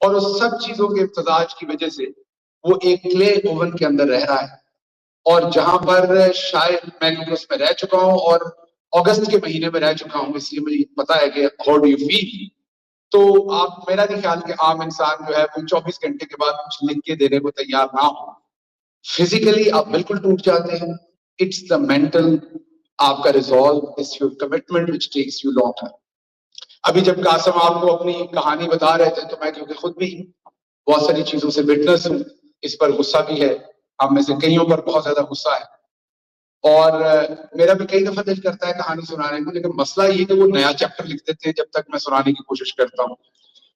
اور اس سب چیزوں کے امتزاج کی وجہ سے وہ ایک کلے اوون کے اندر رہ رہا ہے، اور جہاں پر شاید میں اس میں رہ چکا ہوں اور اگست کے مہینے میں رہ چکا ہوں، اس لیے مجھے پتا ہے کہ ہاؤ ڈو یو فیل. تو آپ، میرا نہیں خیال کہ عام انسان جو ہے وہ 24 گھنٹے کے بعد کچھ لکھ کے دینے کو تیار نہ ہو. فزیکلی آپ بالکل ٹوٹ جاتے ہیں. اٹس دا مینٹل، آپ کا resolve, it's your commitment which takes you long. ابھی جب قاسم آپ کو اپنی کہانی بتا رہے تھے تو میں کیونکہ خود بھی بہت ساری چیزوں سے وٹنس ہوں، اس پر غصہ بھی ہے، ہم میں سے کئیوں پر بہت زیادہ غصہ ہے، اور میرا بھی کئی دفعہ دل کرتا ہے کہانی سنانے کو، لیکن مسئلہ یہ کہ وہ نیا چیپٹر لکھ دیتے ہیں جب تک میں سنانے کی کوشش کرتا ہوں.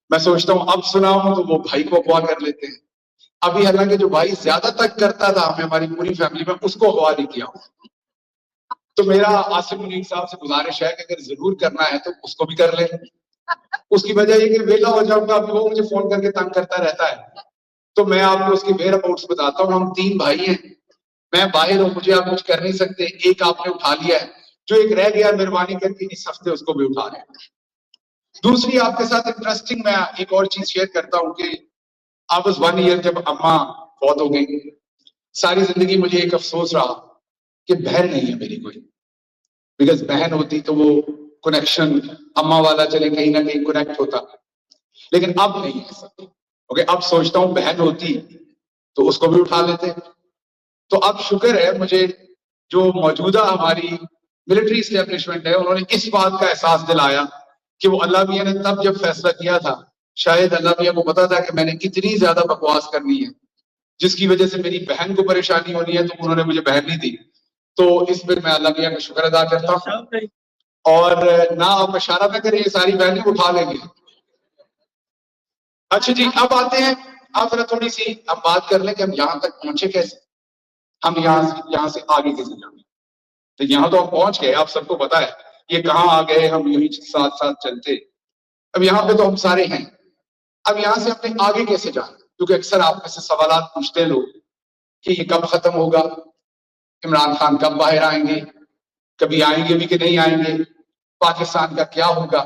میں سوچتا ہوں اب سناؤں تو وہ بھائی کو اغوا کر لیتے ہیں. ابھی حالانکہ جو بھائی زیادہ تک کرتا تھا ہمیں، ہماری پوری فیملی میں، اس کو اغوا نہیں کیا. تو میرا آصف منیر صاحب سے گزارش ہے کہ اگر ضرور کرنا ہے تو اس کو بھی کر لیں. اس کی وجہ یہ کہ ویلا ہو جاؤں گا، اب وہ مجھے فون کر کے تنگ کرتا رہتا ہے. تو میں آپ کو اس کے ویئر اباؤٹس بتاتا ہوں. ہم 3 بھائی ہیں، میں باہر ہوں، مجھے آپ کچھ کر نہیں سکتے. ایک آپ نے اٹھا لیا ہے، جو ایک رہ گیا مہربانی کر کے اس ہفتے اس کو بھی اٹھا لیں. دوسری آپ کے ساتھ انٹرسٹنگ میں ایک اور چیز شیئر کرتا ہوں کہ I was 1 year جب اماں فوت ہو گئی. ساری زندگی مجھے ایک افسوس رہا کہ بہن نہیں ہے میری کوئی، بیکاز بہن ہوتی تو وہ کنیکشن اماں والا چلے کہیں نہ کہیں کنیکٹ ہوتا، لیکن اب نہیں ہے سب. اوکے، اب سوچتا ہوں بہن ہوتی تو اس کو بھی اٹھا لیتے. تو اب شکر ہے مجھے جو موجودہ ہماری ملٹری اسٹیبلشمنٹ ہے، انہوں نے اس بات کا احساس دلایا کہ وہ اللہ میاں نے تب جب فیصلہ کیا تھا، شاید اللہ میاں کو پتا تھا کہ میں نے اتنی زیادہ بکواس کرنی ہے جس کی وجہ سے میری بہن کو پریشانی ہونی ہے، تو انہوں نے مجھے بہن نہیں دی. تو اس پر میں اللہ میاں کا شکر ادا کرتا ہوں. اور نہ آپ اشارہ نہ کریں، یہ ساری بہنیں اٹھا لیں گے. اچھا جی، اب آتے ہیں، آپ ذرا تھوڑی سی ہم بات کر لیں کہ ہم یہاں تک پہنچے کیسے، ہم یہاں سے آگے کیسے جائیں. تو یہاں تو ہم پہنچ گئے، آپ سب کو پتا ہے یہ کہاں آ گئے، ہم یوں ہی ساتھ ساتھ چلتے. اب یہاں پہ تو ہم سارے ہیں. اب یہاں سے اپنے آگے کیسے جائیں، کیونکہ اکثر آپ میں سے سوالات پوچھتے ہیں لوگ کہ یہ کب ختم ہوگا، عمران خان کب باہر آئیں گے، کبھی آئیں گے بھی کہ نہیں آئیں گے، پاکستان کا کیا ہوگا.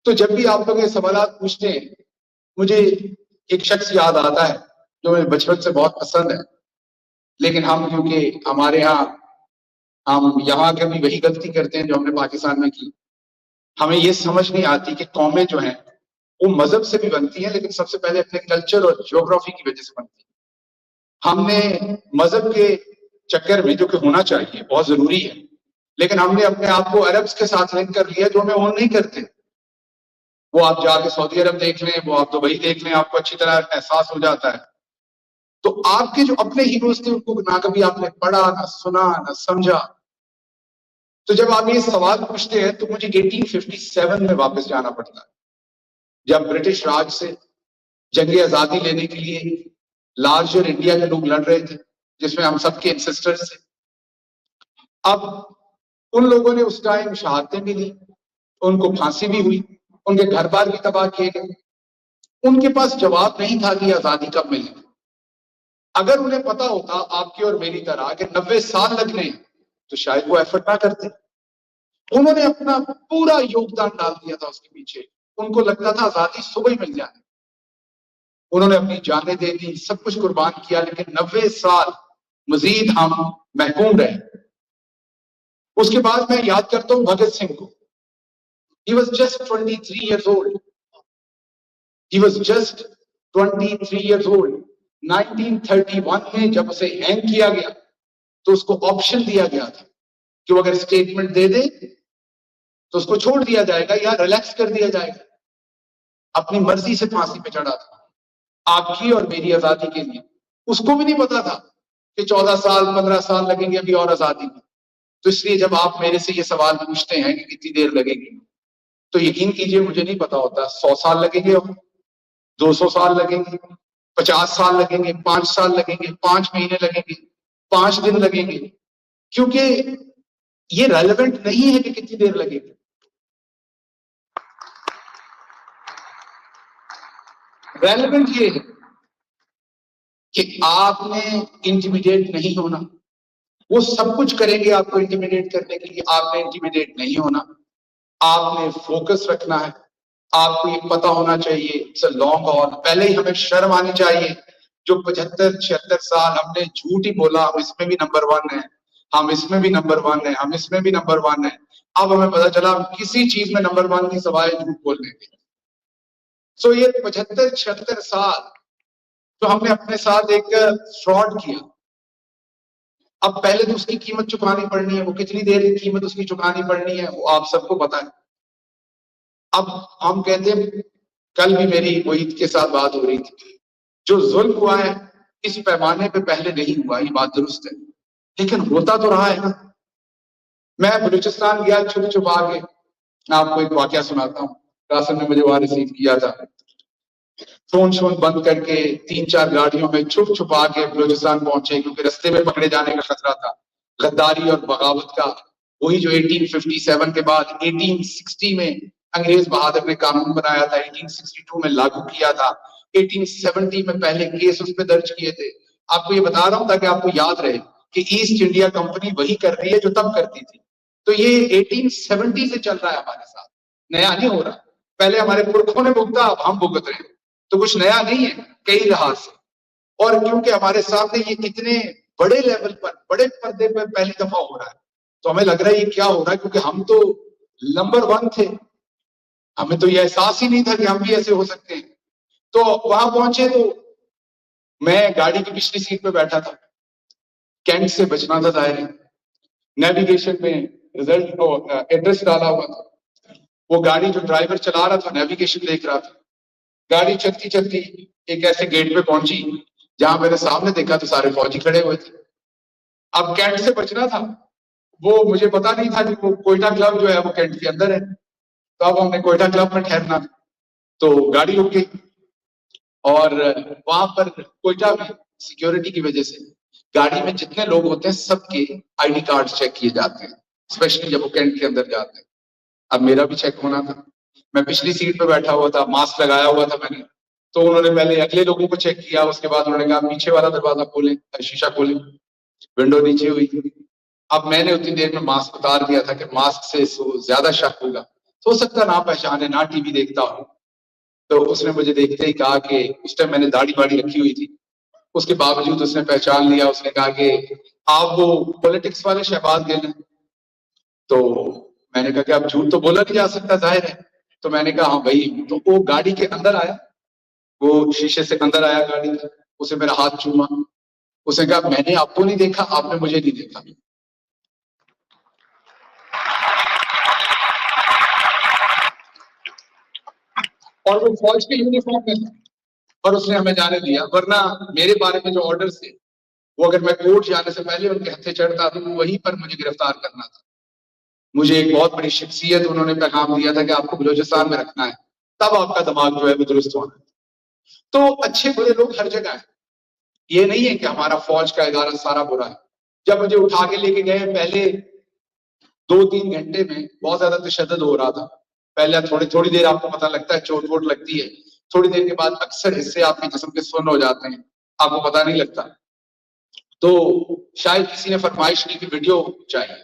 تو جب بھی آپ لوگ یہ سوالات پوچھتے ہیں، مجھے ایک شخص یاد آتا ہے جو مجھے بچپن سے بہت پسند ہے، لیکن ہم کیونکہ ہمارے ہم یہاں کے بھی وہی غلطی کرتے ہیں جو ہم نے پاکستان میں کی. ہمیں یہ سمجھ نہیں آتی کہ قومیں جو ہیں وہ مذہب سے بھی بنتی ہیں، لیکن سب سے پہلے اپنے کلچر اور جیوگرافی کی وجہ سے بنتی ہیں. ہم نے مذہب کے چکر میں، جو کہ ہونا چاہیے، بہت ضروری ہے، لیکن ہم نے اپنے آپ کو عربز کے ساتھ لنک کر لیا جو ہمیں وہ نہیں کرتے. وہ آپ جا کے سعودی عرب دیکھ لیں، وہ آپ دبئی دیکھ لیں، آپ کو اچھی طرح احساس ہو جاتا ہے. تو آپ کے جو اپنے ہیروز تھے ان کو نہ کبھی آپ نے پڑھا، نہ سنا، نہ سمجھا. تو جب آپ یہ سوال پوچھتے ہیں تو مجھے 1857 میں واپس جانا پڑتا ہے، جب برٹش راج سے جنگ آزادی لینے کے لیے لارجر انڈیا کے لوگ لڑ رہے تھے، جس میں ہم سب کے انسسٹرز تھے. اب ان لوگوں نے اس ٹائم شہادتیں بھی لی، ان کو پھانسی بھی ہوئی، ان کے گھر بار بھی تباہ کیے گئے. ان کے پاس جواب نہیں تھا کہ آزادی کب ملے. اگر انہیں پتا ہوتا آپ کی اور میری طرح کہ 90 سال لگنے ہیں تو شاید وہ ایفرٹ نہ کرتے. انہوں نے اپنا پورا یوگدان ڈال دیا تھا اس کے پیچھے. ان کو لگتا تھا آزادی صبح ہی مل جائے. انہوں نے اپنی جانیں دے دی، سب کچھ قربان کیا، لیکن 90 سال مزید ہم محکوم رہے. اس کے بعد میں یاد کرتا ہوں بھگت سنگھ کو. He was just 23 years old. He was just 23 years old. 1931 میں جب اسے ہینگ کیا گیا تو اس کو آپشن دیا گیا تھا کہ وہ اگر اسٹیٹمنٹ دے دے تو اس کو چھوڑ دیا جائے گا یا ریلیکس کر دیا جائے گا. اپنی مرضی سے پھانسی پہ چڑھا تھا آپ کی اور میری آزادی کے لیے. اس کو بھی نہیں پتا تھا کہ 14 سال 15 سال لگیں گے ابھی اور آزادی میں. تو اس لیے جب آپ میرے سے یہ سوال پوچھتے ہیں کہ کتنی دیر لگے گی، تو یقین کیجئے مجھے نہیں پتا ہوتا. 100 سال لگیں گے، 200 سال لگیں گے، 50 سال لگیں گے، 5 سال لگیں گے، 5 مہینے لگیں گے، 5 دن لگیں گے، کیونکہ یہ ریلیونٹ نہیں ہے کہ کتنی دیر لگے گی. ریلیونٹ یہ ہے کہ آپ نے انٹیمیڈیٹ نہیں ہونا. وہ سب کچھ کریں گے آپ کو انٹیمیڈیٹ کرنے کے لیے، آپ نے انٹیمیڈیٹ نہیں ہونا. آپ نے فوکس رکھنا ہے، آپ کو یہ پتا ہونا چاہیے، اٹس اے لانگ ہال. پہلے ہی ہمیں شرم آنی چاہیے. جو 75-76 سال ہم نے جھوٹ ہی بولا، ہم اس میں بھی نمبر 1 ہیں، ہم اس میں بھی نمبر 1 ہیں، ہم اس میں بھی نمبر 1 ہیں. اب ہمیں پتا چلا ہم کسی چیز میں نمبر 1 کی سوائے جھوٹ بولنے کے. سو یہ 75-76 سال جو ہم نے اپنے ساتھ ایک فراڈ کیا، اب پہلے تو اس کی قیمت چکانی پڑنی ہے. وہ کتنی دیر کی قیمت اس کی چکانی پڑنی ہے وہ آپ سب کو پتا ہے. اب ہم کہتے ہیں، کل بھی میری معید کے ساتھ بات ہو رہی تھی، جو ظلم ہوا ہے اس پیمانے پہ پہلے نہیں ہوا، یہ بات درست ہے، لیکن ہوتا تو رہا ہے نا. میں بلوچستان گیا چھپ چھپا کے. میں آپ کو ایک واقعہ سناتا ہوں. قاسم نے مجھے وہاں ریسیو کیا تھا، فون شون بند کر کے 3-4 گاڑیوں میں چھپ چھپا کے بلوچستان پہنچے، کیونکہ رستے میں پکڑے جانے کا خطرہ تھا. غداری اور بغاوت کا وہی جو 1857 کے بعد 1860 میں انگریز بہادر نے قانون بنایا تھا، 1862 میں لاگو کیا تھا، 1870 میں پہلے کیس اس پہ درج کیے تھے. آپ کو یہ بتا رہا ہوں تاکہ آپ کو یاد رہے کہ ایسٹ انڈیا کمپنی وہی کر رہی ہے جو تب کرتی تھی. تو یہ 1870 سے چل رہا ہے ہمارے ساتھ، نیا نہیں ہو رہا. پہلے ہمارے پرکھوں نے بھگتا، اب ہم بھگت رہے ہیں. تو کچھ نیا نہیں ہے کئی لحاظ سے. اور کیونکہ ہمارے سامنے یہ کتنے بڑے لیول پر، بڑے پردے پر پہلی دفعہ ہو رہا ہے، تو ہمیں لگ رہا ہے یہ کیا ہو رہا ہے، کیونکہ ہم تو نمبر 1 تھے، ہمیں تو یہ احساس ہی نہیں تھا کہ ہم بھی ایسے ہو سکتے ہیں. تو وہاں پہنچے تو میں گاڑی کی پچھلی سیٹ پہ بیٹھا تھا. کینٹ سے بچنا تھا ظاہر ہے. نیویگیشن میں رزلٹ ایڈریس ڈالا ہوا تھا. وہ گاڑی جو ڈرائیور چلا رہا تھا نیویگیشن دیکھ رہا تھا. گاڑی چلتی چلتی ایک ایسے گیٹ پہ پہنچی جہاں میں نے سامنے دیکھا تو سارے فوجی کھڑے ہوئے تھے. اب کینٹ سے بچنا تھا، وہ مجھے پتا نہیں تھا کہ وہ کوئٹہ کلب جو ہے وہ کینٹ کے اندر ہے. تو اب ہم نے کوئٹہ کلب میں ٹھہرنا، تو گاڑی رک گئی. اور وہاں پر کوئٹہ میں سیکیورٹی کی وجہ سے گاڑی میں جتنے لوگ ہوتے ہیں سب کے آئی ڈی کارڈ چیک کیے جاتے ہیں، اسپیشلی جب وہ کینٹ کے اندر جاتے ہیں. اب میرا بھی چیک ہونا تھا. میں پچھلی سیٹ پہ بیٹھا ہوا تھا، ماسک لگایا ہوا تھا میں نے. تو انہوں نے پہلے اگلے لوگوں کو چیک کیا، اس کے بعد انہوں نے کہا پیچھے والا دروازہ کھولیں، شیشہ کھولیں. ونڈو نیچے ہوئی. اب میں نے اتنی دیر میں ماسک اتار دیا تھا کہ ماسک سے زیادہ شک ہوگا، ہو سکتا نہ پہچانے، نہ ٹی وی دیکھتا ہوں. تو اس نے مجھے دیکھتے ہی کہا کہ اس ٹائم میں نے داڑھی باڑھی رکھی ہوئی تھی، اس کے باوجود اس نے پہچان لیا. اس نے کہا کہ آپ وہ پولیٹکس والے شہباز گل ہیں. تو میں نے کہا کہ اب جھوٹ تو بولا نہیں جا سکتا ظاہر ہے. تو میں نے کہا ہاں بھائی. تو وہ گاڑی کے اندر آیا، وہ شیشے سے اندر آیا گاڑی کے، اسے میرا ہاتھ چوما. اس نے کہا میں نے آپ کو نہیں دیکھا، آپ نے مجھے نہیں دیکھا. اور وہ فوج کے یونیفارم میں تھا اور اس نے ہمیں جانے دیا. ورنہ میرے بارے میں جو آرڈر تھے وہ اگر میں کورٹ جانے سے پہلے ان کے ہتھے چڑھتا تو وہیں پر مجھے گرفتار کرنا تھا. مجھے ایک بہت بڑی شخصیت انہوں نے پیغام دیا تھا کہ آپ کو بلوچستان میں رکھنا ہے، تب آپ کا دماغ جو ہے وہ درست ہونا ہے. تو اچھے برے لوگ ہر جگہ ہیں. یہ نہیں ہے کہ ہمارا فوج کا ادارہ سارا برا ہے. جب مجھے اٹھا کے لے کے گئے پہلے 2-3 گھنٹے میں بہت زیادہ تشدد ہو رہا تھا. پہلے تھوڑی دیر آپ کو پتہ لگتا ہے، چوٹ ووٹ لگتی ہے، تھوڑی دیر کے بعد اکثر حصے آپ کے جسم کے سن ہو جاتے ہیں، آپ کو پتہ نہیں لگتا. تو شاید کسی نے فرمائش کی کہ ویڈیو چاہیے،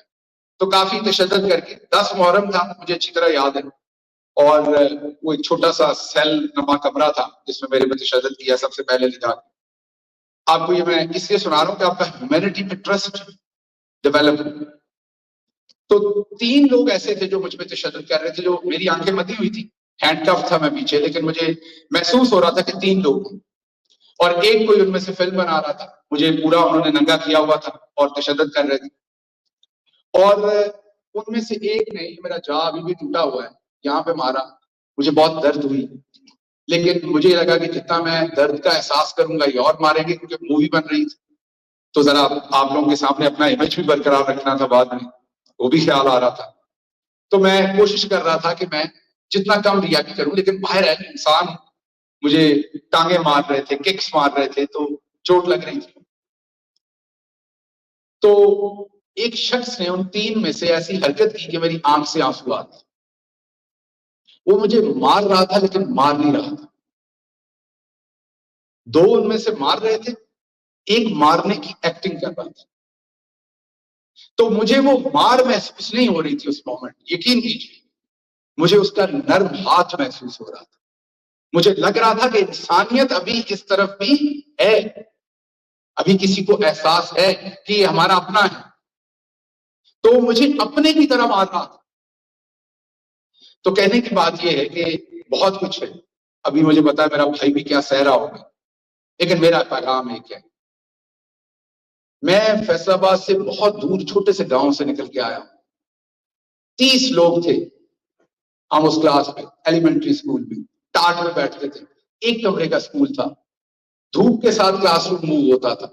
تو کافی تشدد کر کے 10 محرم تھا مجھے اچھی طرح یاد ہے. اور وہ ایک چھوٹا سا سیل نما کمرہ تھا جس میں میرے پہ تشدد کیا سب سے پہلے لے جا کے. آپ کو یہ میں اس لیے سنا رہا ہوں کہ آپ کا ہیومینٹی پہ ٹرسٹ ڈیولپ. تو 3 لوگ ایسے تھے جو مجھ پہ تشدد کر رہے تھے، جو میری آنکھیں مدی ہوئی تھی، ہینڈ کف تھا میں پیچھے، لیکن مجھے محسوس ہو رہا تھا کہ 3 لوگ ہیں. اور ایک کوئی ان میں سے فلم بنا رہا تھا، مجھے پورا انہوں نے ننگا کیا ہوا تھا اور تشدد کر رہے تھے. اور ان میں سے ایک نے، میرا جا ابھی بھی ٹوٹا ہوا ہے، یہاں پہ مارا. مجھے بہت درد ہوئی، لیکن مجھے لگا کہ جتنا میں درد کا احساس کروں گا یہ اور ماریں گے، کیونکہ مووی بن رہی تھی. تو ذرا آپ لوگوں کے سامنے اپنا امیج بھی برقرار رکھنا تھا، بعد میں وہ بھی خیال آ رہا تھا. تو میں کوشش کر رہا تھا کہ میں جتنا کم ریاکی کروں، لیکن باہر ہے انسان، مجھے ٹانگیں مار رہے تھے، ککس مار رہے تھے، تو چوٹ لگ رہی تھی. تو ایک شخص نے ان 3 میں سے ایسی حرکت کی کہ میری آنکھ سے آنسو آ گئے. وہ مجھے مار رہا تھا لیکن مار نہیں رہا تھا. 2 ان میں سے مار رہے تھے، ایک مارنے کی ایکٹنگ کر رہا تھا. تو مجھے وہ مار محسوس نہیں ہو رہی تھی اس مومنٹ، یقین کیجیے. مجھے اس کا نرم ہاتھ محسوس ہو رہا تھا. مجھے لگ رہا تھا کہ انسانیت ابھی اس طرف بھی ہے, ابھی کسی کو احساس ہے کہ یہ ہمارا اپنا ہے. تو مجھے اپنے کی طرف آ رہا تھا. تو کہنے کی بات یہ ہے کہ بہت کچھ ہے. ابھی مجھے پتا ہے میرا بھائی بھی کیا سہ رہا ہوگا, لیکن میرا پیغام ایک ہے. میں فیصل آباد سے بہت دور چھوٹے سے گاؤں سے نکل کے آیا ہوں. 30 لوگ تھے ہم اس کلاس میں, ایلیمنٹری اسکول میں ٹاٹ میں بیٹھتے تھے. ایک کمرے کا اسکول تھا, دھوپ کے ساتھ کلاس روم موو ہوتا تھا.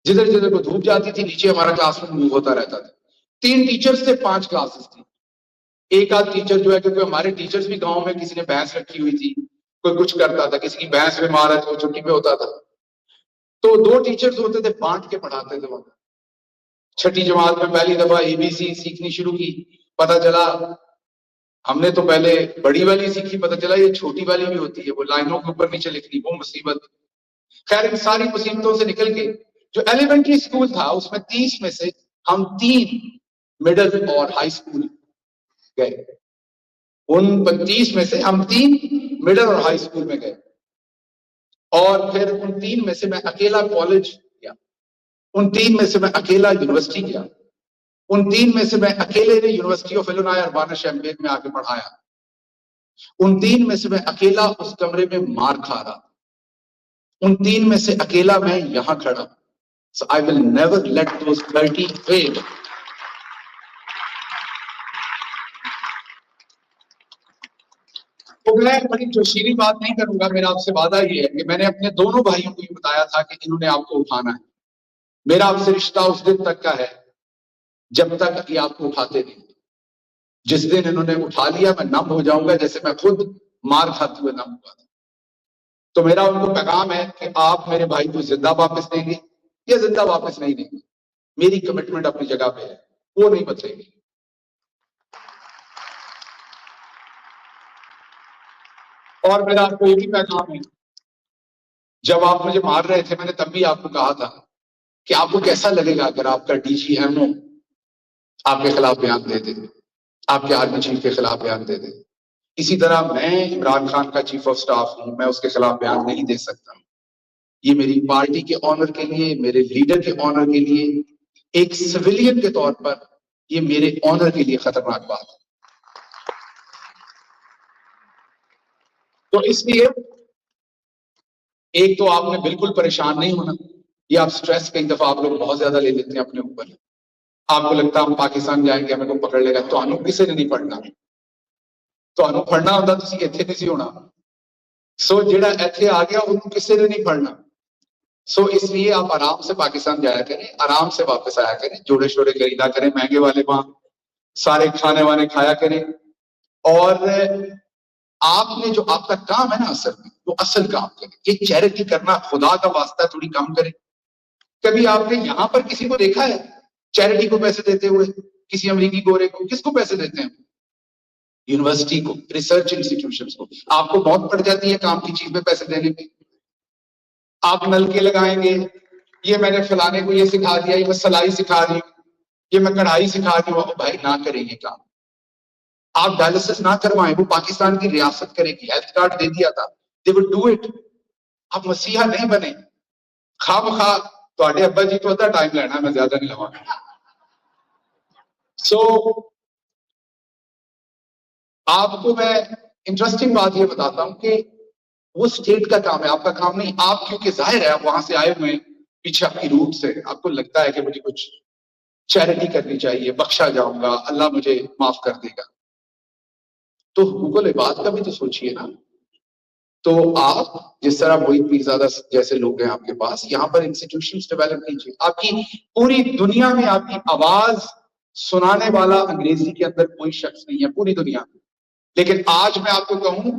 جدھر جدھر کو دھوپ جاتی تھی نیچے ہمارا کلاس روم موو ہوتا رہتا تھا. 3 ٹیچرز تھے, 5 کلاسز تھی. ایک آدھ ٹیچر جو ہے, کیونکہ ہمارے ٹیچرز بھی گاؤں میں کسی نے بھینس رکھی ہوئی تھی, کوئی کچھ کرتا تھا, کسی کی بھینس میں مارا تو چھٹی پہ ہوتا تھا. تو 2 ٹیچرز ہوتے تھے, بانٹ کے پڑھاتے تھے. وہاں 6ٹھی جماعت میں پہلی دفعہ ABC سیکھنی شروع کی. پتا چلا ہم نے تو پہلے بڑی والی سیکھی, پتا چلا یہ چھوٹی والی بھی ہوتی ہے, وہ لائنوں کے اوپر نیچے لکھنی, وہ مصیبت. خیر ان ساری مصیبتوں سے نکل کے جو ایلیمنٹری اسکول تھا اس میں 30 میں سے ہم 3 مڈل اور ہائی اسکول گئے. ان 25 میں سے ہم 3 مڈل اور ہائی اسکول میں گئے. اور پھر ان 3 میں سے میں اکیلا کالج گیا. ان 3 میں سے میں اکیلا یونیورسٹی گیا. ان 3 میں سے میں اکیلے نے یونیورسٹی آف ایلونائی اربانا شیمپین میں آ کے پڑھایا. ان 3 میں سے میں اکیلا اس کمرے میں مار کھا رہا. ان 3 میں سے اکیلا میں یہاں کھڑا. So I will never let those 30 fail. تو میں بڑی جوشیلی بات نہیں کروں گا. میرا آپ سے وعدہ یہ ہے کہ میں نے اپنے دونوں بھائیوں کو یہ بتایا تھا کہ انہوں نے آپ کو اٹھانا ہے. میرا آپ سے رشتہ اس دن تک کا ہے جب تک یہ آپ کو اٹھاتے نہیں. جس دن انہوں نے اٹھا لیا میں نم ہو جاؤں گا جیسے میں خود مار کھاتے ہوئے نم ہوا تھا. تو میرا ان کو پیغام ہے کہ آپ میرے بھائی کو زندہ واپس دیں گے یا زندہ واپس نہیں دیں گے. میری کمٹمنٹ اپنی جگہ پہ ہے, وہ نہیں بدلے گی. اور میرا آپ کو یہ بھی پیغام ہے, جب آپ مجھے مار رہے تھے میں نے تب بھی آپ کو کہا تھا کہ آپ کو کیسا لگے گا اگر آپ کا DG MO آپ کے خلاف بیان دے دے, آپ کے آرمی چیف کے خلاف بیان دے دے. اسی طرح میں عمران خان کا چیف آف سٹاف ہوں, میں اس کے خلاف بیان نہیں دے سکتا ہوں. یہ میری پارٹی کے آنر کے لیے, میرے لیڈر کے آنر کے لیے, ایک سویلین کے طور پر یہ میرے آنر کے لیے خطرناک بات ہے. تو اس لیے ایک تو آپ نے بالکل پریشان نہیں ہونا. یہ آپ سٹریس کئی دفعہ آپ لوگ بہت زیادہ لے لیتے ہیں اپنے اوپر. آپ کو لگتا ہے ہم پاکستان جائیں گے ہمیں کو پکڑ لے گا. تو انو کسی نے نہیں پڑھنا, تو انو پڑھنا ہوتا تو اتنے نہیں سی ہونا. سو جڑا ایتھے آ گیا وہ کسی نے نہیں پڑھنا. سو اس لیے آپ آرام سے پاکستان جایا کریں, آرام سے واپس آیا کریں, جوڑے شوڑے خریدا کریں مہنگے والے, وہاں سارے کھانے وانے کھایا کریں. اور آپ نے جو آپ کا کام ہے نا اصل میں, وہ اصل کام کریں. یہ چیریٹی کرنا خدا کا واسطہ تھوڑی کم کریں. کبھی آپ نے یہاں پر کسی کو دیکھا ہے چیریٹی کو پیسے دیتے ہوئے؟ کسی امریکی گورے کو کس کو پیسے دیتے ہیں؟ یونیورسٹی کو, ریسرچ انسٹیٹیوشنز کو. آپ کو بہت پڑ جاتی ہے کام کی چیز میں پیسے دینے میں. آپ نلکے لگائیں گے, یہ میں نے فلانے کو یہ سکھا دیا, یہ میں سلائی سکھا دی, یہ میں کڑھائی سکھا دی. بھائی نہ کریں یہ کام. آپ ڈائلسس نہ کروائیں, وہ پاکستان کی ریاست کرے گی. ہیلتھ کارڈ دے دیا تھا, they would do it. آپ مسیحا نہیں بنے. خواہ بخواہ تھوڑے ابا جی تو ادھا ٹائم لینا, میں زیادہ نہیں لوا گا. سو آپ کو میں انٹرسٹنگ بات یہ بتاتا ہوں کہ وہ اسٹیٹ کا کام ہے, آپ کا کام نہیں. آپ کیونکہ ظاہر ہے آپ وہاں سے آئے ہوئے ہیں پیچھے آپ کی روٹ سے, آپ کو لگتا ہے کہ مجھے کچھ چیریٹی کرنی چاہیے, بخشا جاؤں گا, اللہ مجھے معاف کر دے گا. تو حقوق العباد کا بھی تو سوچئے نا. تو آپ جس طرح محیط پیرزادہ جیسے لوگ ہیں آپ کے پاس, یہاں پر انسٹیٹیوشنز ڈیولپ کیجیے. آپ کی پوری دنیا میں آپ کی آواز سنانے والا انگریزی کے اندر کوئی شخص نہیں ہے پوری دنیا میں. لیکن آج میں آپ کو کہوں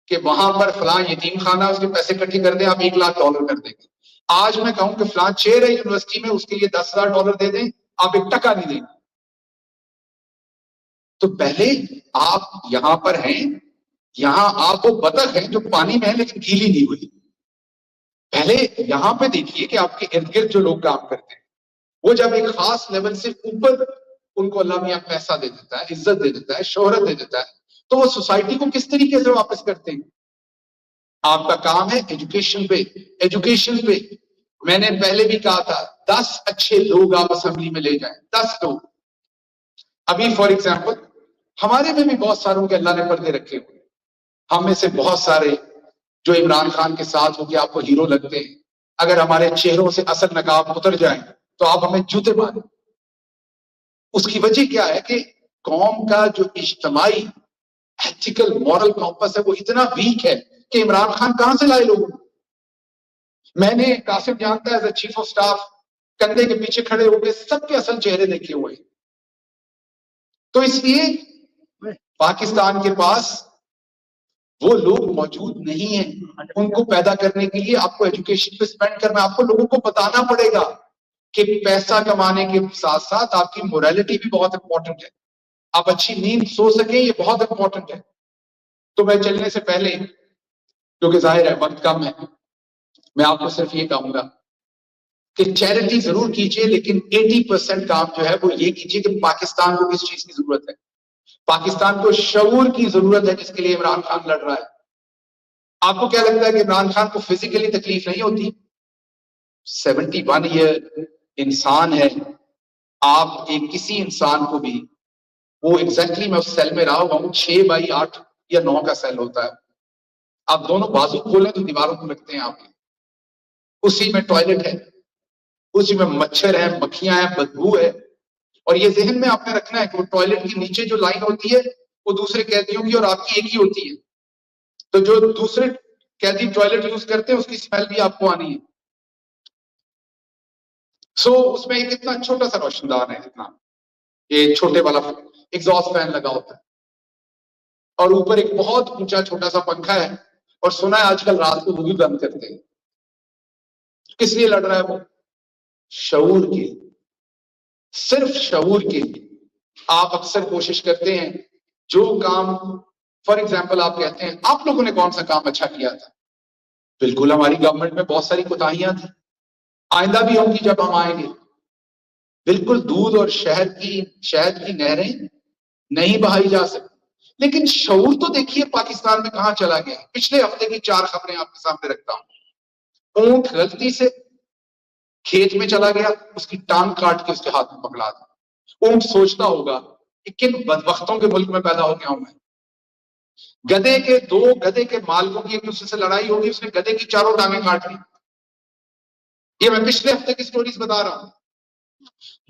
کہ وہاں پر فلاں یتیم خانہ, اس کے پیسے اکٹھے کر دیں, آپ $1,00,000 کر دیں گے. آج میں کہوں کہ فلاں چیئر ہے یونیورسٹی میں, اس کے لیے $10,000 دے دیں, آپ $1 نہیں دیں گے. تو پہلے آپ یہاں پر ہیں, یہاں آپ وہ بطخ ہیں جو پانی میں ہے لیکن گیلی نہیں ہوئی. پہلے یہاں پہ دیکھیے کہ آپ کے ارد گرد جو لوگ کام کرتے ہیں وہ جب ایک خاص لیول سے اوپر ان کو اللہ میاں پیسہ دے دیتا ہے, عزت دے دیتا ہے, شہرت دے دیتا ہے, تو وہ سوسائٹی کو کس طریقے سے واپس کرتے ہیں؟ آپ کا کام ہے ایجوکیشن پہ, ایجوکیشن پہ. میں نے پہلے بھی کہا تھا 10 اچھے لوگ آپ اسمبلی میں لے جائیں, 10 لوگ. ابھی فار ایگزامپل ہمارے میں بھی بہت ساروں کے اللہ نے پردے رکھے ہوئے, ہم میں سے بہت سارے جو عمران خان کے ساتھ ہو کے آپ کو ہیرو لگتے ہیں, اگر ہمارے چہروں سے اصل نقاب اتر جائیں تو آپ ہمیں جوتے ماریں. اس کی وجہ کیا ہے کہ قوم کا جو اجتماعی ایتھیکل مورل کمپس ہے وہ اتنا ویک ہے کہ عمران خان کہاں سے لائے لوگوں. میں نے قاسم جانتا ہے as a chief of staff کندھے کے پیچھے کھڑے ہو کے سب کے اصل چہرے دیکھے ہوئے. تو اس لیے پاکستان کے پاس وہ لوگ موجود نہیں ہیں. ان کو پیدا کرنے کے لیے آپ کو ایجوکیشن پہ سپینڈ کرنا, آپ کو لوگوں کو بتانا پڑے گا کہ پیسہ کمانے کے ساتھ ساتھ آپ کی موریلٹی بھی بہت امپورٹنٹ ہے, آپ اچھی نیند سو سکیں, یہ بہت امپورٹنٹ ہے. تو میں چلنے سے پہلے, کیونکہ ظاہر ہے وقت کم ہے, میں آپ کو صرف یہ کہوں گا کہ چیریٹی ضرور کیجئے, لیکن 80% کام جو ہے وہ یہ کیجئے کہ پاکستان کو کس چیز کی ضرورت ہے. پاکستان کو شعور کی ضرورت ہے, جس کے لیے عمران خان لڑ رہا ہے. آپ کو کیا لگتا ہے کہ عمران خان کو فزیکلی تکلیف نہیں ہوتی؟ 71 ایئر انسان ہے. آپ ایک کسی انسان کو بھی, وہ ایگزیکٹلی میں اس سیل میں رہا ہوں, 6x8 یا 9 کا سیل ہوتا ہے. آپ دونوں بازو کھولیں تو دیواروں کو لگتے ہیں آپ کے. اسی میں ٹوائلٹ ہے, اسی میں مچھر ہیں, مکھیاں ہیں, بدبو ہے. اور یہ ذہن میں آپ نے رکھنا ہے کہ وہ ٹوائلٹ کے نیچے جو لائن ہوتی ہے وہ دوسرے قیدیوں کی اور آپ کی ایک ہی ہوتی ہے. تو جو دوسرے قیدی ٹوائلٹ یوز کرتے ہیں اس کی اسمیل بھی آپ کو آنی ہے. سو اس میں ایک اتنا چھوٹا سا روشن دان ہے, اتنا یہ چھوٹے والا ایگزاسٹ فین لگا ہوتا ہے, اور اوپر ایک بہت اونچا چھوٹا سا پنکھا ہے, اور سنا ہے آج کل رات کو وہ بھی بند کرتے ہیں. کس لیے لڑ رہا ہے وہ؟ شعور کے, صرف شعور کے. آپ اکثر کوشش کرتے ہیں جو کام, فار ایگزامپل آپ کہتے ہیں آپ لوگوں نے کون سا کام اچھا کیا تھا؟ بالکل ہماری گورنمنٹ میں بہت ساری کوتاہیاں تھیں, آئندہ بھی ہوں گی جب ہم آئیں گے. بالکل دودھ اور شہد کی نہریں نہیں بہائی جا سکتی, لیکن شعور تو دیکھیے پاکستان میں کہاں چلا گیا. پچھلے ہفتے کی 4 خبریں آپ کے سامنے رکھتا ہوں. اونٹ غلطی سے کھیت میں چلا گیا, اس کی ٹانگ کاٹ کے اس کے ہاتھ میں پکڑا دیا. اونٹ سوچتا ہوگا کہ کن بدبختوں کے ملک میں پیدا ہو گیا ہوں میں. دو گدھے کے مالکوں کی ایک دوسرے سے لڑائی ہوگی, اس نے گدھے کی 4 ٹانگیں کاٹ لی. یہ میں پچھلے ہفتے کی سٹوریز بتا رہا ہوں.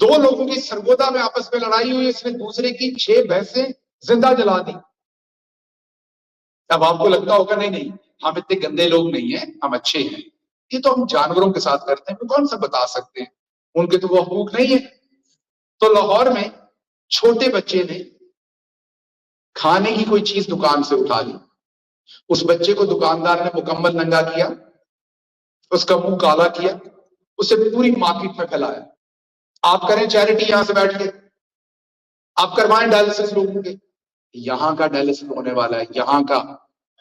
2 لوگوں کی سرگودا میں آپس میں لڑائی ہوئی, اس نے دوسرے کی 6 بھینسیں زندہ جلا دی. اب آپ کو لگتا ہوگا نہیں ہم اتنے گندے لوگ نہیں ہیں, ہم اچھے ہیں, یہ تو ہم جانوروں کے ساتھ کرتے ہیں, تو کون سا بتا سکتے ہیں, ان کے تو وہ حقوق نہیں ہے. تو لاہور میں چھوٹے بچے نے کھانے کی کوئی چیز دکان سے اٹھا لی. اس بچے کو دکاندار نے مکمل ننگا کیا, اس کا منہ کالا کیا, اسے پوری مارکیٹ میں پھیلایا. آپ کریں چیریٹی یہاں سے بیٹھ کے, آپ کروائیں ڈائلسس لوگوں کے. یہاں کا ڈائلسس ہونے والا ہے, یہاں کا.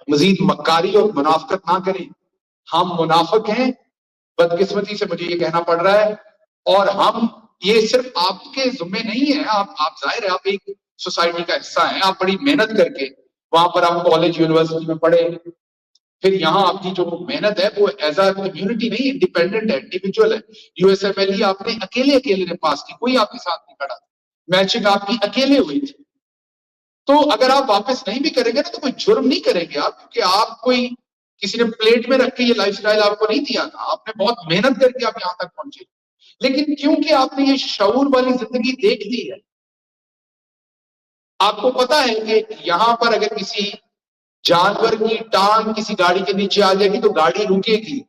مزید مکاری اور منافقت نہ کریں. ہم منافق ہیں, بدقسمتی سے مجھے یہ کہنا پڑ رہا ہے, اور ہم یہ صرف آپ کے ذمے نہیں ہے. آپ ظاہر ہے آپ ایک سوسائٹی کا حصہ ہیں, آپ بڑی محنت کر کے وہاں پر آپ کالج یونیورسٹی میں پڑھے, پھر یہاں آپ کی جو محنت ہے وہ ایز اے کمیونٹی نہیں, انڈیپینڈنٹ ہے, انڈیویجول ہے. یو ایس ایم ایل آپ نے اکیلے نے پاس کی, کوئی آپ کے ساتھ نہیں کھڑا. میچنگ آپ کی اکیلے ہوئی تھی. تو اگر آپ واپس نہیں بھی کریں گے نا تو کوئی جرم نہیں کریں گے آپ, کیونکہ آپ کوئی کسی نے پلیٹ میں رکھ کے یہ لائف سٹائل آپ کو نہیں دیا تھا, آپ نے بہت محنت کر کے آپ یہاں تک پہنچے. لیکن کیونکہ آپ نے یہ شعور والی زندگی دیکھ لی ہے, آپ کو پتا ہے کہ یہاں پر اگر کسی جانور کی ٹانگ کسی گاڑی کے نیچے آ جائے گی تو گاڑی رکے گی,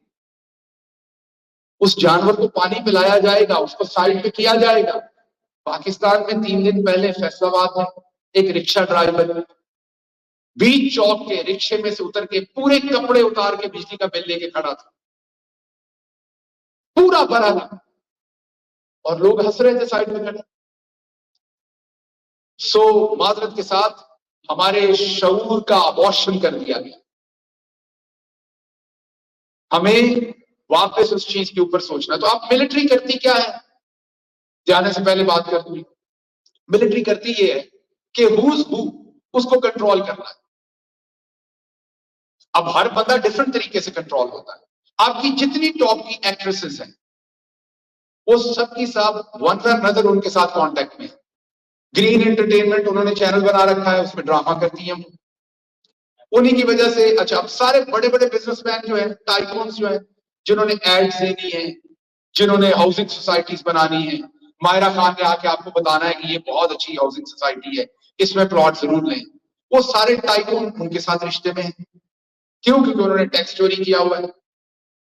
اس جانور کو پانی پلایا جائے گا, اس کو سائڈ پہ کیا جائے گا. پاکستان میں 3 دن پہلے فیصل آباد میں ایک رکشہ ڈرائیور بیچ چوک کے رکشے میں سے اتر کے پورے کپڑے اتار کے بجلی کا بل لے کے کھڑا تھا, پورا بھرا تھا, اور لوگ ہنس رہے تھے سائڈ میں کھڑے. سو معذرت کے ساتھ ہمارے شعور کا ابارشن کر دیا گیا. ہمیں واپس اس چیز کے اوپر سوچنا. تو آپ ملٹری کرتی کیا ہے, جانے سے پہلے بات کر دوں, ملٹری کرتی یہ ہے کہ who's who اس کو کنٹرول کرنا ہے. اب ہر بندہ ڈفرنٹ طریقے سے کنٹرول ہوتا ہے. آپ کی جتنی ٹاپ کی ایکٹریسز ہیں وہ سب کی سب ون وے نظر ان کے ساتھ کانٹیکٹ میں. گرین انٹرٹینمنٹ انہوں نے چینل بنا رکھا ہے, اس میں ڈرامہ کرتی ہیں. انہی کی وجہ سے اچھا اب سارے بڑے بڑے بزنس مین جو ہیں, ٹائکونز جو ہیں, جنہوں نے ایڈز دینی ہے, جنہوں نے ہاؤسنگ سوسائٹیز بنانی ہے, ماہرہ خان نے آ کے آپ کو بتانا ہے کہ یہ بہت اچھی ہاؤسنگ سوسائٹی ہے, اس میں پلاٹ ضرور لیں, وہ سارے ٹائکون ان کے ساتھ رشتے میں ہیں. کیوں؟ کیونکہ انہوں نے ٹیکس چوری کیا ہوا ہے,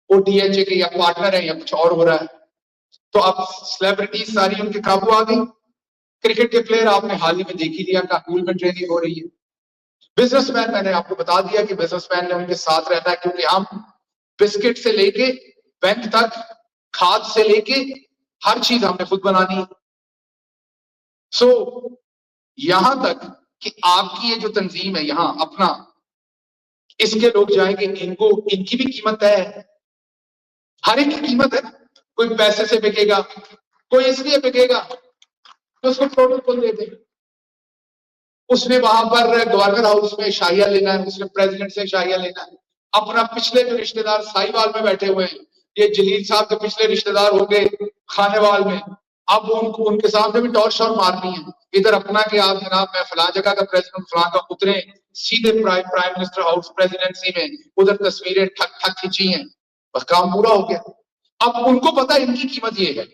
وہ ڈی ایچ اے کے یا پارٹنر ہیں یا کچھ اور ہو رہا ہے. تو اب سیلیبریٹیز ساری ان کے قابو آ گئی. کرکٹ کے پلیئر آپ نے حال ہی میں دیکھ ہی لیا, کابل میں ٹریننگ ہو رہی ہے. بزنس مین میں نے آپ کو بتا دیا کہ بزنس مین نے ان کے ساتھ رہنا ہے, کیونکہ ہم بسکٹ سے لے کے بینک تک, کھاد سے لے کے ہر چیز ہم نے خود بنانی ہے. سو یہاں تک کہ آپ کی یہ جو تنظیم ہے یہاں اپنا, اس کے لوگ جائیں گے, ان کی بھی قیمت ہے, ہر ایک کی قیمت ہے. کوئی پیسے سے بکے گا, کوئی اس لیے بکے گا تو اس کو پروٹوکول دے دیں. اس نے وہاں پر گورنر ہاؤس میں شاہیہ لینا ہے, اس نے پریزیڈنٹ سے شاہیہ لینا ہے. اپنا پچھلے جو رشتہ دار سائی وال میں بیٹھے ہوئے ہیں, یہ جلیل صاحب کے پچھلے رشتہ دار ہو گئے کھانے وال میں, اب ان کے سامنے بھی ٹور شور مارنی ہے. ادھر اپنا کہ آپ جناب میں فلاں جگہ کا پریزیڈنٹ, فلاں کا اترے سیدھے پرائم منسٹر ہاؤس پریزیڈنسی میں, ادھر تصویریں ٹھک ٹھک کھینچی ہیں, بس کام پورا ہو گیا. اب ان کو پتا ان کی قیمت یہ ہے.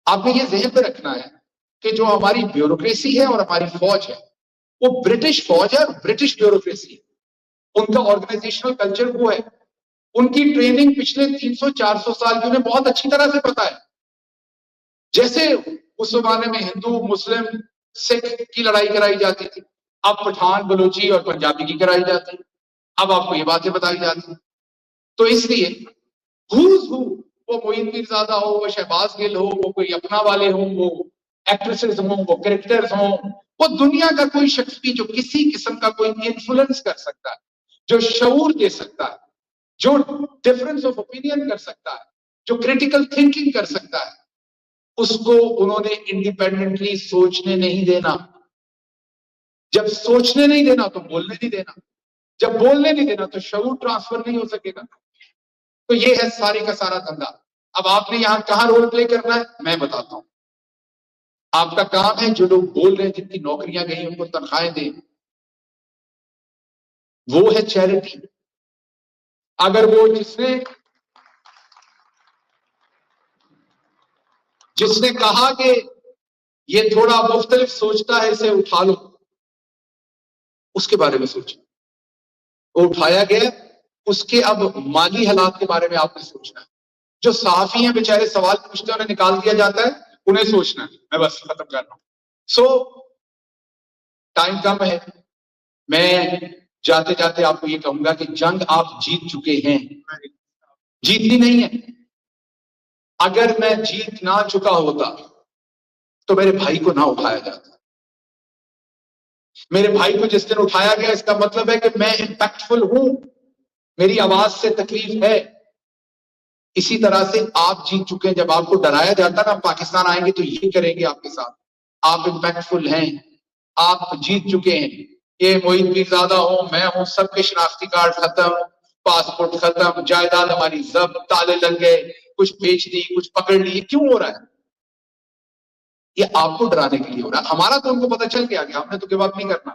آپ نے یہ ذہن پہ رکھنا ہے کہ جو ہماری بیوروکریسی ہے اور ہماری فوج ہے وہ برٹش فوج ہے اور برٹش بیوروکریسی ہے. ان کا آرگنائزیشنل کلچر وہ ہے, ان کی ٹریننگ پچھلے 300-400 سال کی انہیں بہت اچھی طرح سے پتا ہے. جیسے اس زمانے میں ہندو مسلم سکھ کی لڑائی کرائی جاتی تھی, اب پٹھان بلوچی اور پنجابی کی کرائی جاتی, اب آپ کو یہ باتیں بتائی جاتی. تو اس لیے وہ معین پیرزادہ ہو, وہ شہباز گل ہو, وہ کوئی اپنا والے ہوں, وہ ایکٹریسز ہوں, وہ کریکٹرز ہوں, وہ دنیا کا کوئی شخص بھی جو کسی قسم کا کوئی انفلوئنس کر سکتا ہے, جو شعور دے سکتا ہے, جو ڈفرنس آف اوپینین کر سکتا ہے, جو کریٹیکل تھنکنگ کر سکتا ہے, اس کو انہوں نے انڈیپینڈنٹلی سوچنے نہیں دینا. جب سوچنے نہیں دینا تو بولنے نہیں دینا, جب بولنے نہیں دینا تو شعور ٹرانسفر نہیں ہو سکے گا. تو یہ ہے سارے کا سارا دھندا. اب آپ نے یہاں کہاں رول پلے کرنا ہے میں بتاتا ہوں. آپ کا کام ہے جو لوگ بول رہے ہیں, جن کی نوکریاں گئی ان کو تنخواہیں دیں, وہ ہے چیریٹی. اگر وہ جس نے کہا کہ یہ تھوڑا مختلف سوچتا ہے اسے اٹھا لو, اس کے بارے میں سوچیں. وہ اٹھایا گیا, اس کے اب مالی حالات کے بارے میں آپ نے سوچنا ہے. جو صحافی ہیں بیچارے سوال پوچھتے ہیں, انہیں نکال دیا جاتا ہے, انہیں سوچنا ہے. میں بس ختم کر رہا ہوں. سو ٹائم کم ہے, میں جاتے جاتے آپ کو یہ کہوں گا کہ جنگ آپ جیت چکے ہیں, جیتنی نہیں ہے. اگر میں جیت نہ چکا ہوتا تو میرے بھائی کو نہ اٹھایا جاتا. میرے بھائی کو جس دن اٹھایا گیا اس کا مطلب ہے کہ میں امپیکٹفل ہوں, میری آواز سے تکلیف ہے. اسی طرح سے آپ جیت چکے ہیں. جب آپ کو ڈرایا جاتا نا پاکستان آئیں گے تو یہ کریں گے آپ کے ساتھ, آپ امپیکٹفل ہیں, آپ جیت چکے ہیں. یہ معین پیرزادہ ہوں, میں ہوں, سب کے شناختی کارڈ ختم, پاسپورٹ ختم, جائیداد ہماری ضبط, تالے لگ گئے, کچھ بیچ دی, کچھ پکڑ لی. کیوں ہو رہا ہے؟ یہ آپ کو ڈرانے کے لیے ہو رہا ہے. ہمارا تو ان کو پتہ چل گیا کہ ہم نے تو گیو اپ نہیں کرنا,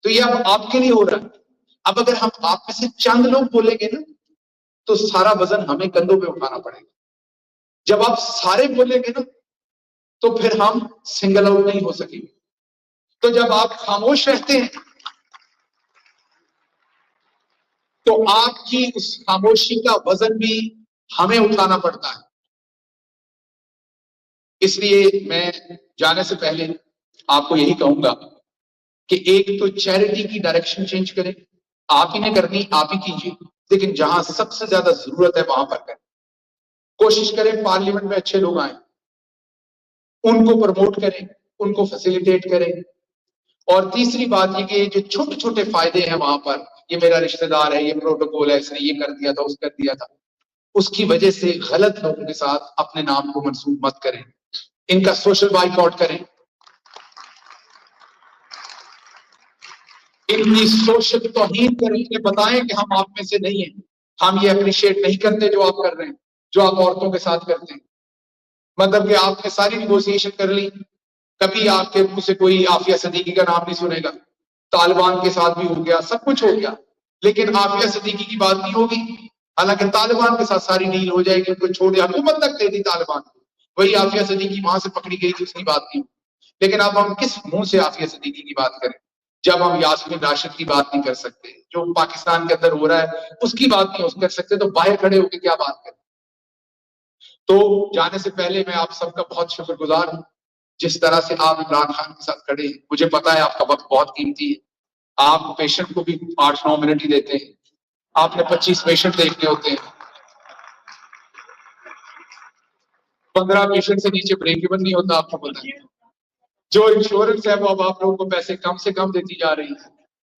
تو یہ اب آپ کے لیے ہو رہا ہے. اب اگر ہم آپ میں سے چند لوگ بولیں گے نا تو سارا وزن ہمیں کندھوں پہ اٹھانا پڑے گا. جب آپ سارے بولیں گے نا تو پھر ہم سنگل آؤٹ نہیں ہو سکیں گے. تو جب آپ خاموش رہتے ہیں تو آپ کی اس خاموشی کا وزن بھی ہمیں اٹھانا پڑتا ہے. اس لیے میں جانے سے پہلے آپ کو یہی کہوں گا کہ ایک تو چیریٹی کی ڈائریکشن چینج کریں. آپ ہی نے کرنی, آپ ہی کیجیے, لیکن جہاں سب سے زیادہ ضرورت ہے وہاں پر کریں. کوشش کریں پارلیمنٹ میں اچھے لوگ آئیں, ان کو پروموٹ کریں, ان کو فیسیلیٹیٹ کریں. اور تیسری بات یہ کہ جو چھوٹے چھوٹے فائدے ہیں وہاں پر, یہ میرا رشتہ دار ہے, یہ پروٹوکول ہے, اس نے یہ کر دیا تھا, اس کر دیا تھا, اس کی وجہ سے غلط لوگوں کے ساتھ اپنے نام کو منسوب مت کریں. ان کا سوشل بائیکاٹ کریں، ان کی سوشل توہین کریں، انہیں بتائیں کہ ہم آپ میں سے نہیں ہیں، ہم یہ اپریشیٹ نہیں کرتے جو آپ کر رہے ہیں، جو آپ عورتوں کے ساتھ کرتے ہیں. مطلب کہ آپ نے ساری نیگوسیشن کر لی، کبھی آپ کے منہ سے کوئی عافیہ صدیقی کا نام نہیں سنے گا. طالبان کے ساتھ بھی ہو گیا، سب کچھ ہو گیا، لیکن عافیہ صدیقی کی بات نہیں ہوگی. حالانکہ طالبان کے ساتھ ساری ڈیل ہو جائے گی، ان کو چھوڑ دیا، حکومت تک دے دی طالبان کو، وہی عافیہ صدیقی وہاں سے پکڑی گئی تھی، اس کی بات نہیں. لیکن اب ہم کس منہ سے عافیہ صدیقی کی بات کریں جب ہم یاسمین راشد کی بات نہیں کر سکتے، جو پاکستان کے اندر ہو رہا ہے اس کی بات نہیں کر سکتے، تو باہر کھڑے ہو کے کیا بات کریں. تو جانے سے پہلے میں آپ سب کا بہت شکر گزار ہوں، جس طرح سے آپ عمران خان کے ساتھ کھڑے ہیں. مجھے پتا ہے آپ کا وقت بہت قیمتی ہے، آپ پیشنٹ کو بھی 8-9 منٹ ہی دیتے ہیں، آپ نے 25 پیشنٹ دیکھنے ہوتے ہیں، 15 پیشنٹ سے نیچے بریک ایون نہیں ہوتا. آپ کو پتا ہے جو انشورنس ہے وہ اب آپ لوگوں کو پیسے کم سے کم دیتی جا رہی ہے،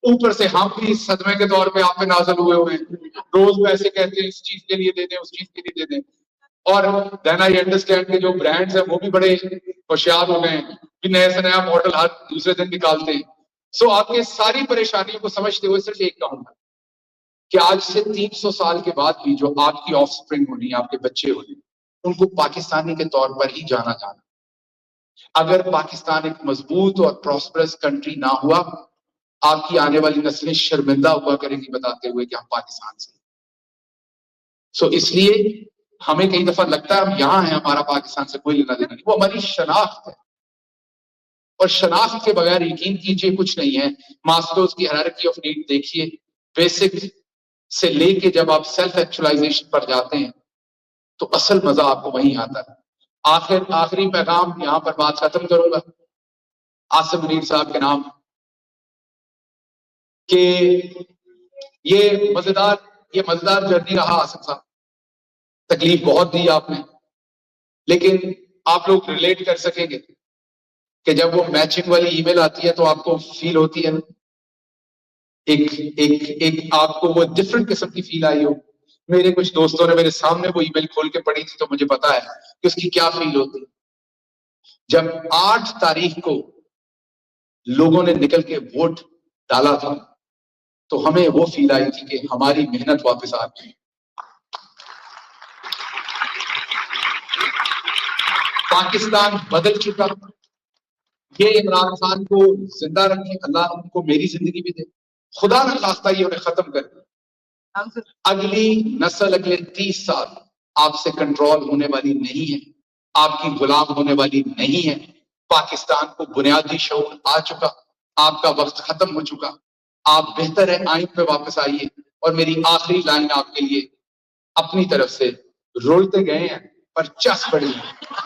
اوپر سے ہم بھی صدمے کے طور پہ آپ پہ نازل ہوئے ہیں، روز پیسے کہتے ہیں اس چیز کے لیے دے دیں، اس چیز کے لیے دے دیں. اور دین آئی انڈرسٹینڈ کے جو برانڈز ہیں وہ بھی بڑے ہوشیار ہو گئے ہیں کہ نئے سے نیا ماڈل ہر دوسرے دن نکالتے ہیں. سو آپ کے ساری پریشانیوں کو سمجھتے ہوئے صرف ایک کہوں گا کہ آج سے 300 سال کے بعد بھی جو آپ کی آف سپرنگ ہونی، آپ کے بچے ہونی، ان کو پاکستانی کے طور پر ہی جانا جانا. اگر پاکستان ایک مضبوط اور پراسپرس کنٹری نہ ہوا، آپ کی آنے والی نسلیں شرمندہ ہوا کریں گی بتاتے ہوئے کہ ہم پاکستان سے. سو اس لیے ہمیں کئی دفعہ لگتا ہے ہم یہاں ہیں، ہمارا پاکستان سے کوئی لینا دینا نہیں، وہ ہماری شناخت ہے، اور شناخت کے بغیر یقین کیجئے کچھ نہیں ہے. ماسلوز کی ہیرارکی آف نیڈ دیکھیے، بیسک سے لے کے جب آپ سیلف ایکچولائزیشن پر جاتے ہیں تو اصل مزہ آپ کو وہیں آتا ہے. آخری پیغام یہاں پر بات ختم کروں گا عاصم منیر صاحب کے نام، کہ یہ مزیدار جرنی رہا. عاصم صاحب تکلیف بہت دی آپ نے، لیکن آپ لوگ ریلیٹ کر سکیں گے کہ جب وہ میچنگ والی ای میل آتی ہے تو آپ کو فیل ہوتی ہے نا، ایک آپ کو وہ ڈفرنٹ قسم کی فیل آئی ہو. میرے کچھ دوستوں نے میرے سامنے وہ ای میل کھول کے پڑھی تھی تو مجھے پتا ہے کہ اس کی کیا فیل ہوتی. جب 8 تاریخ کو لوگوں نے نکل کے ووٹ ڈالا تھا تو ہمیں وہ فیل آئی تھی کہ ہماری محنت واپس آ گئی. پاکستان بدل چکا. یہ عمران خان کو زندہ رکھے، اللہ ان کو میری زندگی بھی دے، خدا نہ خواستہ یہ انہیں ختم کر دے. اگلی نسل اگلے 30 سال آپ سے کنٹرول ہونے والی نہیں ہے، آپ کی غلام ہونے والی نہیں ہے. پاکستان کو بنیادی شعور آ چکا، آپ کا وقت ختم ہو چکا. آپ بہتر ہے آئین پہ واپس آئیے. اور میری آخری لائن آپ کے لیے اپنی طرف سے، رولتے گئے ہیں پر چس پڑی ہے.